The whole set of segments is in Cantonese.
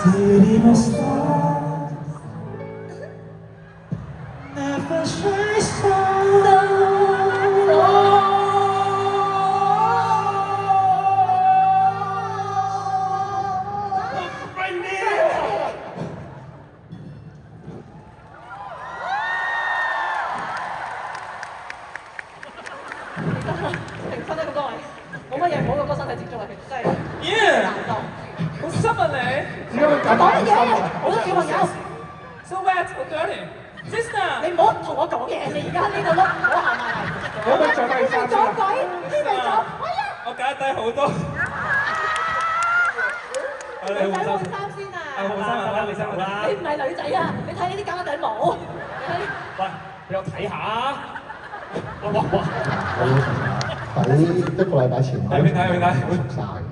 City stars never shine so. Right now. 評分咧咁多位，冇乜嘢，唔好咁多身體接觸啊，真係 Yeah，難受。好濕啊你。點解會咁講乜嘢？好多小朋友， So wet, so dirty. Sister，你唔好同我講嘢，你而家呢度碌，唔好行埋嚟。有得着低衫先。撞鬼，呢未撞，哎呀！我揀低好多。你使換衫先啊！換衫啊，換衫啊。你唔係女仔啊！你睇呢啲假頂帽，你睇。喂，俾我睇下。哇！喺一個禮拜前，睇邊睇邊睇熟晒嘅，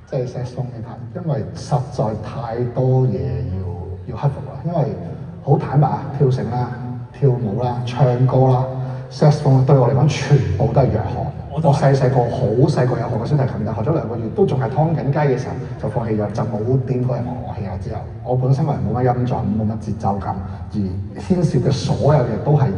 即係 saxophone 呢 part，因為實在太多嘢要克服啦。因為好坦白啊，跳繩啦、跳舞啦、唱歌啦 ，saxophone 對我嚟講全部都係弱項。我細個好細個有學過小提琴，但學咗2個月都仲係劏緊雞嘅時候就放棄咗，就冇掂過任何樂器啦。之後我本身個人冇乜音準，冇乜節奏感，而牽涉嘅所有嘢都係。